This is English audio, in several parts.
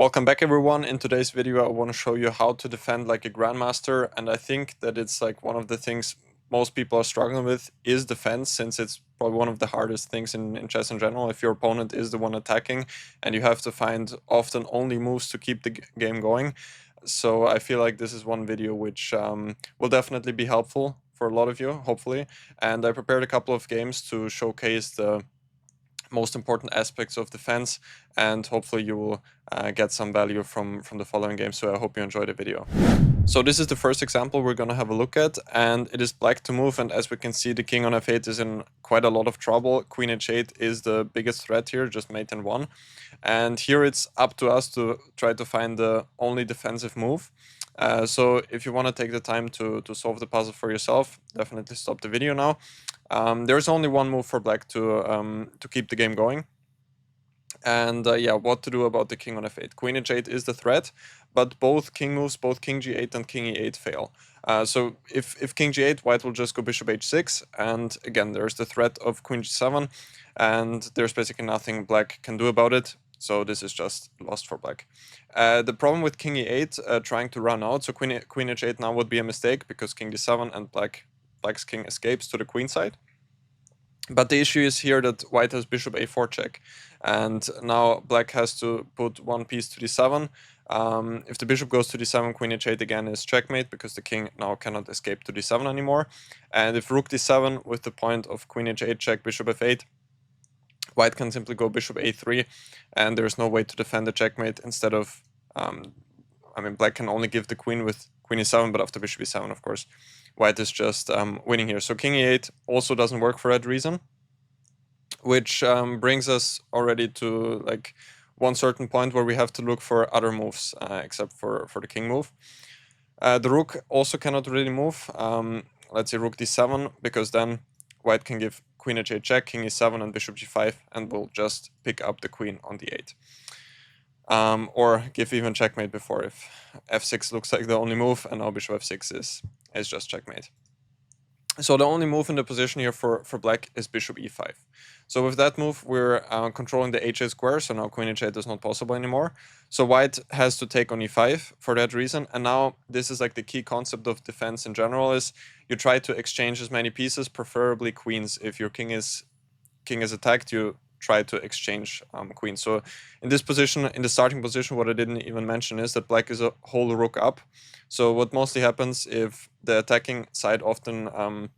Welcome back everyone. In today's video I want to show you how to defend like a Grandmaster, and I think that it's like one of the things most people are struggling with is defense, since it's probably one of the hardest things in chess in general. If your opponent is the one attacking and you have to find often only moves to keep the game going. So I feel like this is one video which will definitely be helpful for a lot of you, hopefully. And I prepared a couple of games to showcase the most important aspects of defense, and hopefully you will get some value from the following game. So I hope you enjoy the video. So this is the first example we're going to have a look at, and it is black to move, and as we can see the king on f8 is in quite a lot of trouble. Queen h8 is the biggest threat here, just mate in 1, and here it's up to us to try to find the only defensive move. So if you want to take the time to solve the puzzle for yourself, definitely stop the video now. There's only one move for black to keep the game going. And yeah, what to do about the king on f8. Queen h8 is the threat, but both king moves, both king g8 and king e8 fail. So if king g8, white will just go bishop h6, and again there's the threat of queen g7, and there's basically nothing black can do about it. So this is just lost for black. The problem with king e8 trying to run out, so queen h8 now would be a mistake because king d7 and black's king escapes to the queen side. But the issue is here that white has bishop a4 check, and now black has to put one piece to d7. If the bishop goes to d7, queen h8 again is checkmate because the king now cannot escape to d7 anymore. And if rook d7 with the point of queen h8 check bishop f8, white can simply go bishop a3, and there's no way to defend the checkmate. Instead of, I mean, black can only give the queen with queen e7, but after bishop e7, of course, white is just winning here. So king e8 also doesn't work for that reason, which brings us already to like one certain point where we have to look for other moves except for the king move. The rook also cannot really move. Let's say rook d7, because then white can give queen h8 check, king e7 and bishop g5, and we'll just pick up the queen on d8. Or give even checkmate before, if f6 looks like the only move, and now bishop f6 is just checkmate. So the only move in the position here for black is bishop e5. So with that move, we're controlling the h8 square, so now queen h8 is not possible anymore. So white has to take on e5 for that reason. And now this is like the key concept of defense in general, is you try to exchange as many pieces, preferably queens. If your king is attacked, you try to exchange queens. So in this position, in the starting position, what I didn't even mention is that black is a whole rook up. So what mostly happens if the attacking side often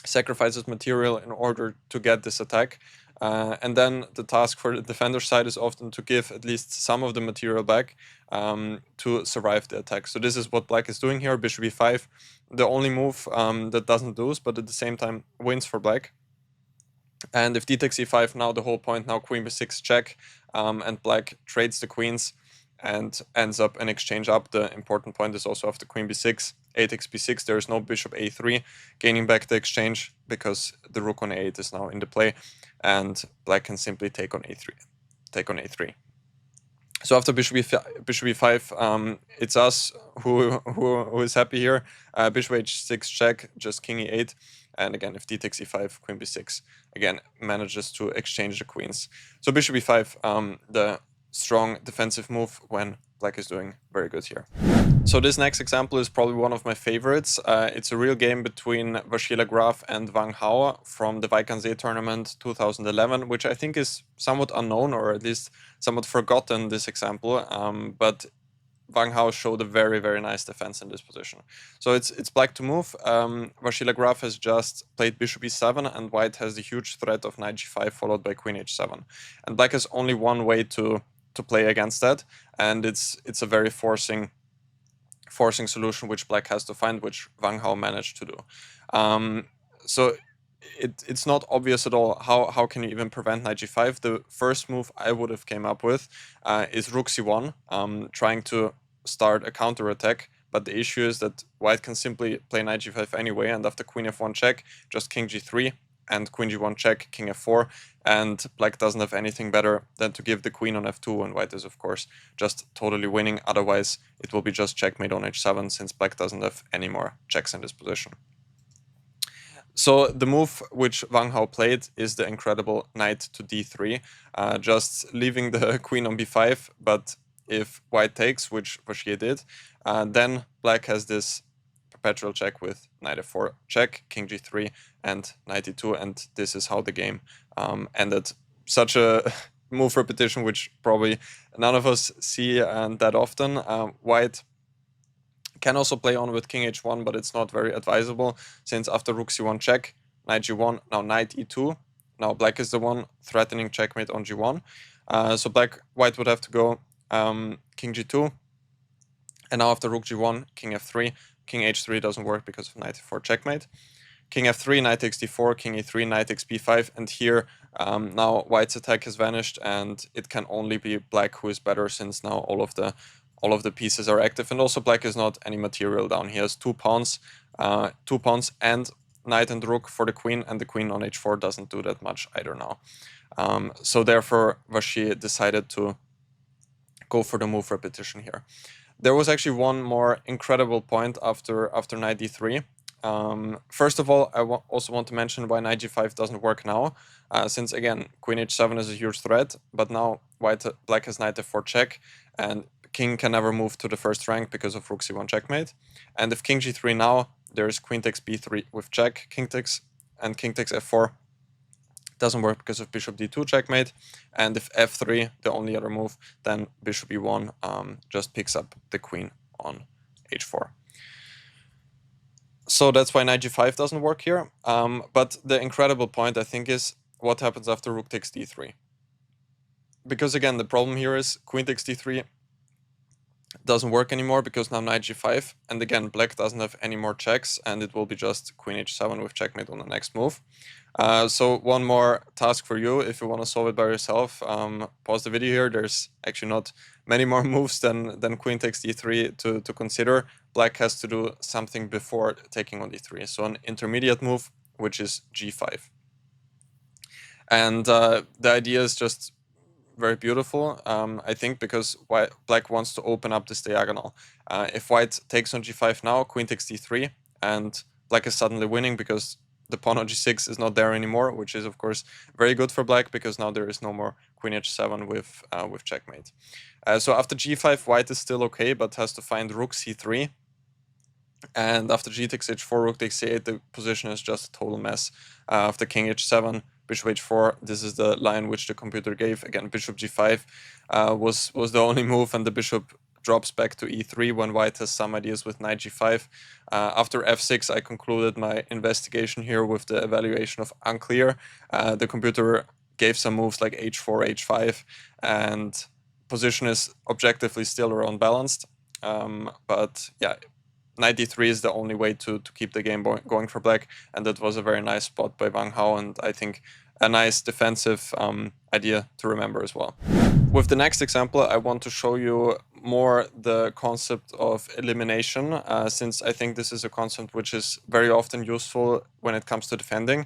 sacrifices material in order to get this attack, and then the task for the defender side is often to give at least some of the material back to survive the attack. So this is what black is doing here, bishop e5, the only move that doesn't lose, but at the same time wins for black. And if d takes e5, now the whole point, now queen b6 check, and black trades the queens and ends up an exchange up. The important point is also after queen b6, a takes b6, there is no bishop a3 gaining back the exchange because the rook on a8 is now in the play, and black can simply take on a3. So after bishop e5, it's us who is happy here. Bishop h6 check, just king e8, and again if d takes e5, queen b6 again manages to exchange the queens. So bishop e5, the strong defensive move when black is doing very good here. So this next example is probably one of my favorites. It's a real game between Vasily Graf and Wang Hao from the Weikannsee tournament 2011, which I think is somewhat unknown, or at least somewhat forgotten, this example. But Wang Hao showed a very, very nice defense in this position. So it's black to move. Vasily Graf has just played bishop e7, and white has the huge threat of knight g5 followed by queen h7. And black has only one way to play against that, and it's a very forcing solution which black has to find, which Wang Hao managed to do. So it's not obvious at all how can you even prevent knight g5. The first move I would have came up with is rook c1, trying to start a counter attack, but the issue is that white can simply play knight g5 anyway, and after queen f1 check, just king g3 and queen g1 check, king f4, and black doesn't have anything better than to give the queen on f2, and white is of course just totally winning. Otherwise it will be just checkmate on h7, since black doesn't have any more checks in this position. So the move which Wang Hao played is the incredible knight to d3, just leaving the queen on b5, but if white takes, which Vachier did, then black has this perpetual check with knight f4 check, king g3, and knight e2, and this is how the game ended. Such a move repetition, which probably none of us see that often. White can also play on with king h1, but it's not very advisable, since after rook c1 check, knight g1, now knight e2. Now black is the one threatening checkmate on g1. So white would have to go king g2, and now after rook g1, king f3, king h3 doesn't work because of knight f4 checkmate. King f3, knight takes d4, king e3, knight takes b5, and here now white's attack has vanished, and it can only be black who is better, since now all of the pieces are active, and also black is not any material down. He has two pawns and knight and rook for the queen, and the queen on h4 doesn't do that much either now. So therefore Vachier decided to go for the move repetition here. There was actually one more incredible point after knight d3. First of all, I also want to mention why knight g5 doesn't work now, since again queen h7 is a huge threat, but now black has knight f4 check, and king can never move to the first rank because of rook c1 checkmate. And if king g3 now, there's queen takes b3 with check, king takes f4 doesn't work because of bishop d2 checkmate. And if f3, the only other move, then bishop e1 just picks up the queen on h4. So that's why knight g5 doesn't work here. But the incredible point, I think, is what happens after rook takes d3. Because again, the problem here is queen takes d3 doesn't work anymore because now knight g5, and again black doesn't have any more checks, and it will be just queen h7 with checkmate on the next move. So one more task for you, if you want to solve it by yourself, pause the video here. There's actually not many more moves than queen takes d3 to consider. Black has to do something before taking on d3, so an intermediate move, which is g5. And the idea is just very beautiful, I think, because black wants to open up this diagonal. If white takes on g5 now, queen takes d3, and black is suddenly winning because the pawn on g6 is not there anymore, which is of course very good for black because now there is no more queen h7 with checkmate. So after g5, white is still okay, but has to find rook c3. And after g takes h4, rook takes c8, the position is just a total mess. After king h7, bishop h4, this is the line which the computer gave. Again, bishop g5 was the only move, and the bishop drops back to e3 when white has some ideas with knight g5. After f6, I concluded my investigation here with the evaluation of unclear. The computer gave some moves like h4, h5, and position is objectively still around balanced. But yeah, knight d3 is the only way to keep the game going for black, and that was a very nice spot by Wang Hao, and I think a nice defensive idea to remember as well. With the next example, I want to show you more the concept of elimination, since I think this is a concept which is very often useful when it comes to defending.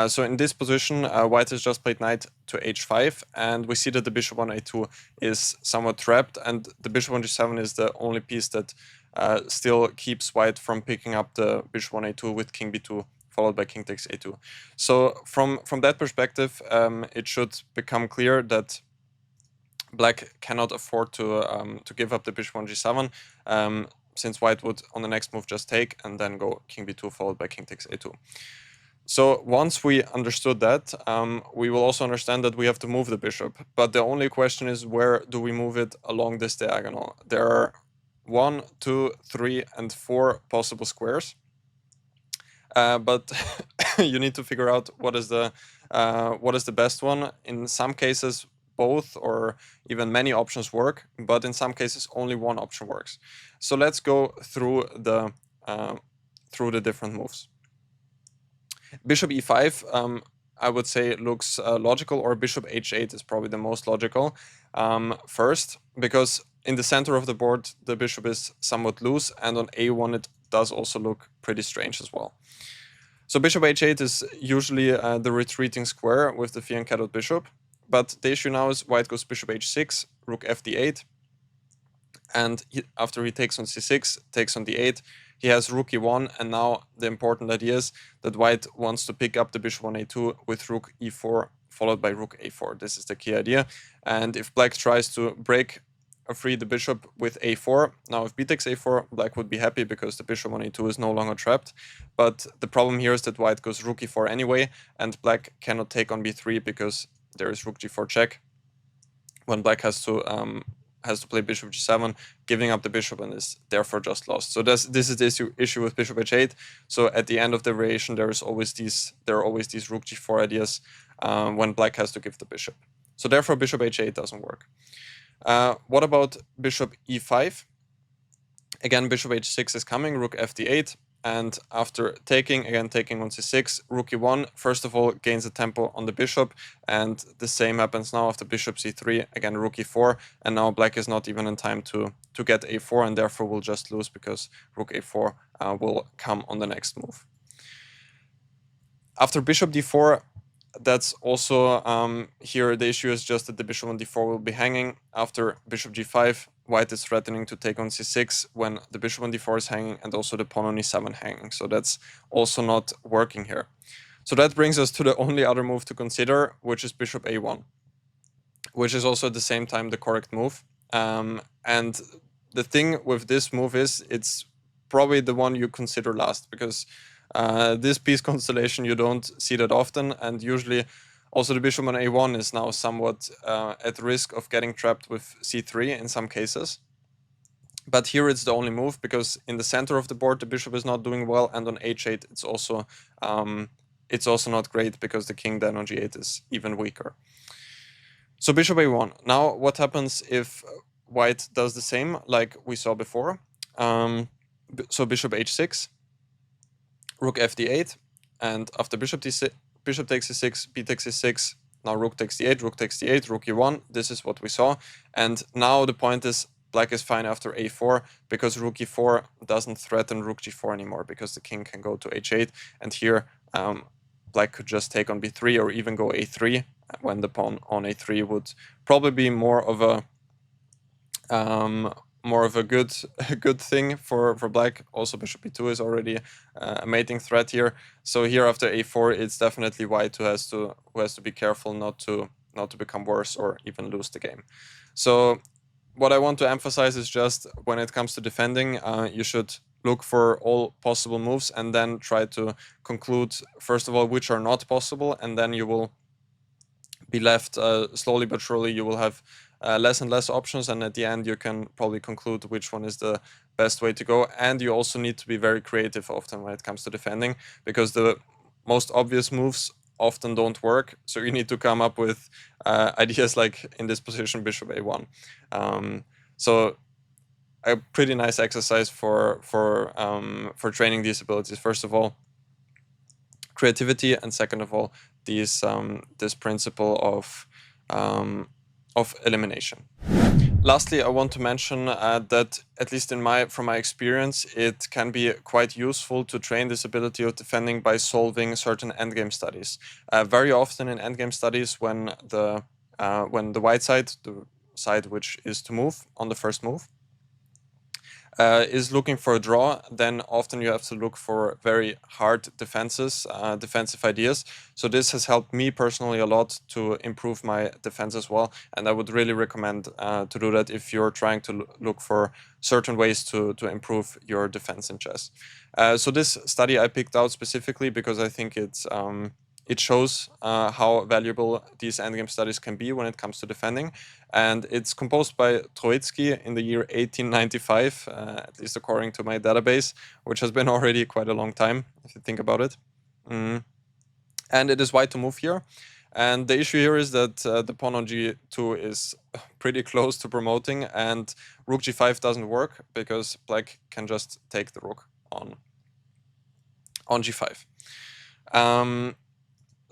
So in this position, white has just played knight to h5, and we see that the bishop on a2 is somewhat trapped, and the bishop on g7 is the only piece that still keeps white from picking up the bishop on a2 with king b2 followed by king takes a2. So from that perspective, it should become clear that black cannot afford to give up the bishop on g7, since white would on the next move just take and then go king b2 followed by king takes a2. So once we understood that, we will also understand that we have to move the bishop. But the only question is, where do we move it along this diagonal? There are 1, 2, 3, and 4 possible squares. But you need to figure out what is the best one. In some cases, both or even many options work, but in some cases only one option works. So let's go through the different moves. Bishop e5, I would say looks logical, or bishop h8 is probably the most logical first, because in the center of the board the bishop is somewhat loose, and on a1 it does also look pretty strange as well. So bishop h8 is usually the retreating square with the fianchettoed bishop, but the issue now is white goes bishop h6, rook fd8, and after he takes on c6, takes on d8, he has rook e1, and now the important idea is that white wants to pick up the bishop on a2 with rook e4 followed by rook a4. This is the key idea, and if black tries to break free the bishop with a4. Now if b takes a4, black would be happy because the bishop on a2 is no longer trapped. But the problem here is that white goes rook e4 anyway, and black cannot take on b3 because there is rook g4 check, when black has to play bishop g7, giving up the bishop, and is therefore just lost. So this is the issue with bishop h8. So at the end of the variation, there are always these rook g4 ideas when black has to give the bishop. So therefore bishop h8 doesn't work. What about bishop e5? Again, bishop h6 is coming, rook fd8, and after taking on c6, rook e1, first of all, gains a tempo on the bishop, and the same happens now after bishop c3, again, rook e4, and now black is not even in time to get a4, and therefore will just lose because rook a4 will come on the next move. After bishop d4, that's also, here the issue is just that the bishop on d4 will be hanging. After bishop g5, white is threatening to take on c6 when the bishop on d4 is hanging, and also the pawn on e7 hanging. So that's also not working here. So that brings us to the only other move to consider, which is bishop a1, which is also at the same time the correct move. And the thing with this move is it's probably the one you consider last, because this piece constellation you don't see that often, and usually also the bishop on a1 is now somewhat at risk of getting trapped with c3 in some cases. But here it's the only move, because in the center of the board the bishop is not doing well, and on h8 it's also not great, because the king then on g8 is even weaker. So bishop a1. Now what happens if white does the same like we saw before? So bishop h6, rook fd8, and after bishop takes e6, b takes e6, now rook takes d8, rook takes d8, rook e1. This is what we saw. And now the point is black is fine after a4, because rook e4 doesn't threaten rook g4 anymore, because the king can go to h8, and here black could just take on b3 or even go a3, when the pawn on a3 would probably be more of a good thing for black. Also bishop e2 is already a mating threat here. So here after a4, it's definitely white who has to be careful not to become worse or even lose the game. So what I want to emphasize is just when it comes to defending, you should look for all possible moves and then try to conclude first of all which are not possible, and then you will be left slowly but surely you will have less and less options, and at the end you can probably conclude which one is the best way to go. And you also need to be very creative often when it comes to defending, because the most obvious moves often don't work, so you need to come up with ideas like in this position bishop a1. So a pretty nice exercise for training these abilities. First of all, creativity, and second of all, this principle of elimination. Lastly, I want to mention that at least from my experience, it can be quite useful to train this ability of defending by solving certain endgame studies. Very often in endgame studies, when the white side, the side which is to move on the first move, is looking for a draw, then often you have to look for very hard defensive ideas. So this has helped me personally a lot to improve my defense as well, and I would really recommend to do that if you're trying to look for certain ways to improve your defense in chess. So this study I picked out specifically because I think it shows how valuable these endgame studies can be when it comes to defending. And it's composed by Dvoretsky in the year 1895, at least according to my database, which has been already quite a long time, if you think about it. And it is white to move here. And the issue here is that the pawn on g2 is pretty close to promoting, and rook g5 doesn't work because black can just take the rook on g5.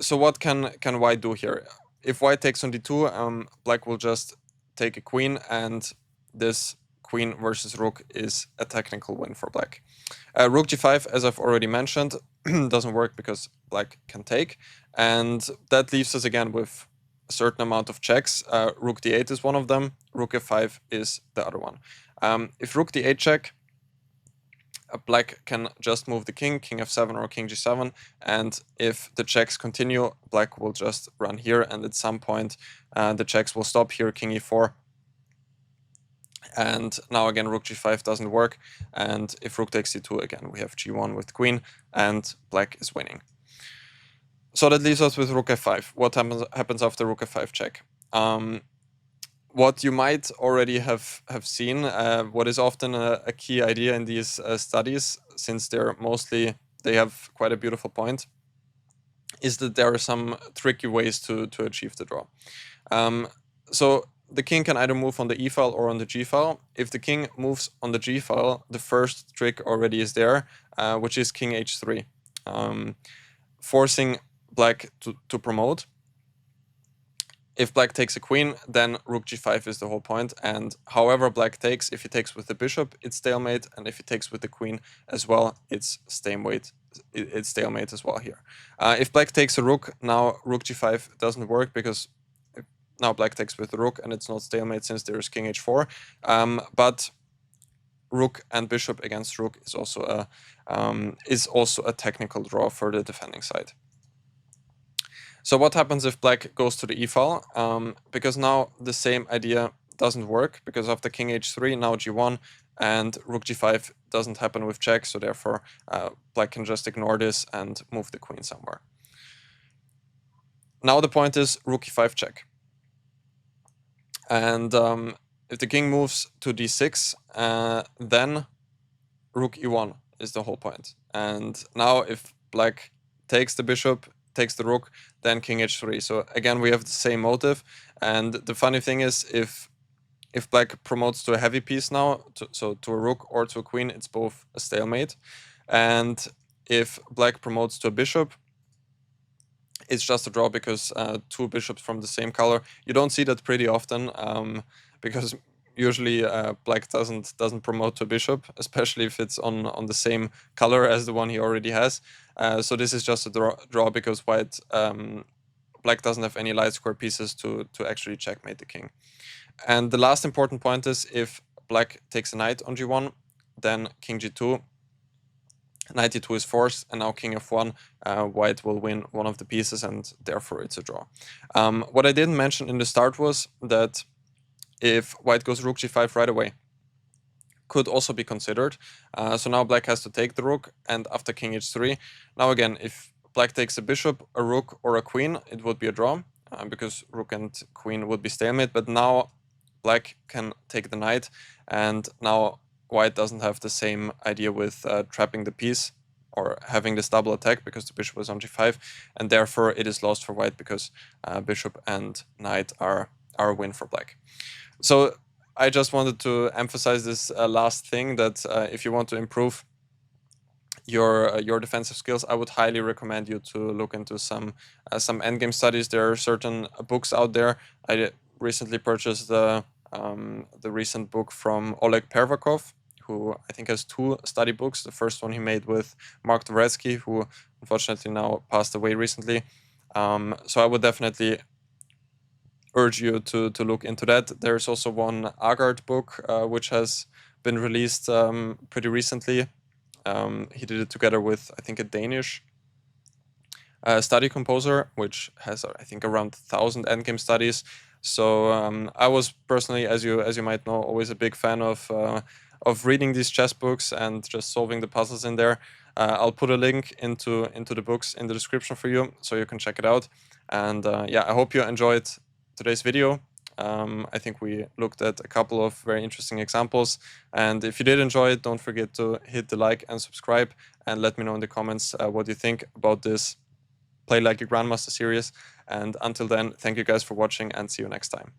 So what can white do here? If white takes on d2, black will just take a queen, and this queen versus rook is a technical win for black. Rook g5, as I've already mentioned, doesn't work because black can take, and that leaves us again with a certain amount of checks. Rook d8 is one of them, rook f5 is the other one. If rook d8 check, black can just move the king f7 or king g7, and if the checks continue, black will just run here, and at some point the checks will stop here, king e4, And now again, rook g5 doesn't work. And if rook takes c2, again, we have g1 with queen, and black is winning. So that leaves us with rook f5. What happens after rook f5 check? What you might already have seen, what is often a key idea in these studies, since they have quite a beautiful point, is that there are some tricky ways to achieve the draw. So the king can either move on the e file or on the g file. If the king moves on the g file, the first trick already is there, which is king h3, forcing black to promote. If black takes a queen, then rook g5 is the whole point. And however black takes, if he takes with the bishop, it's stalemate. And if he takes with the queen as well, it's stalemate. It's stalemate as well here. If black takes a rook, now rook g5 doesn't work because now black takes with the rook, and it's not stalemate since there's king h4. But rook and bishop against rook is also a technical draw for the defending side. So what happens if black goes to the e file? Because now the same idea doesn't work, because after king h3, now g1, and rook g5 doesn't happen with check, so therefore black can just ignore this and move the queen somewhere. Now the point is rook e5 check. And if the king moves to d6, then rook e1 is the whole point. And now if black takes the bishop, takes the rook, then king h3. So again, we have the same motive. And the funny thing is, if black promotes to a heavy piece now, so to a rook or to a queen, it's both a stalemate. And if black promotes to a bishop, it's just a draw, because two bishops from the same color. You don't see that pretty often, because usually black doesn't promote to a bishop, especially if it's on the same color as the one he already has. So this is just a draw because black doesn't have any light square pieces to actually checkmate the king. And the last important point is, if black takes a knight on g1, then king g2, knight e2 is forced, and now king f1, white will win one of the pieces, and therefore it's a draw. What I didn't mention in the start was that if white goes rook g5 right away, could also be considered. So now black has to take the rook, and after king h3, now again, if black takes a bishop, a rook, or a queen, it would be a draw, because rook and queen would be stalemate. But now black can take the knight, and now white doesn't have the same idea with trapping the piece or having this double attack, because the bishop was on g5, and therefore it is lost for white, because bishop and knight are a win for black. So I just wanted to emphasize this last thing, that if you want to improve your defensive skills, I would highly recommend you to look into some endgame studies. There are certain books out there. I recently purchased the recent book from Oleg Pervakov, who I think has 2 study books. The first one he made with Mark Dvoretsky, who unfortunately now passed away recently. So I would definitely urge you to look into that. There's also one Aagaard book, which has been released pretty recently. He did it together with, I think, a Danish study composer, which has, I think, around 1,000 endgame studies. So I was personally, as you might know, always a big fan of reading these chess books and just solving the puzzles in there. I'll put a link into the books in the description for you, so you can check it out. And yeah, I hope you enjoyed today's video. I think we looked at a couple of very interesting examples. And if you did enjoy it, don't forget to hit the like and subscribe, and let me know in the comments what you think about this Play Like a Grandmaster series. And until then, thank you guys for watching, and see you next time.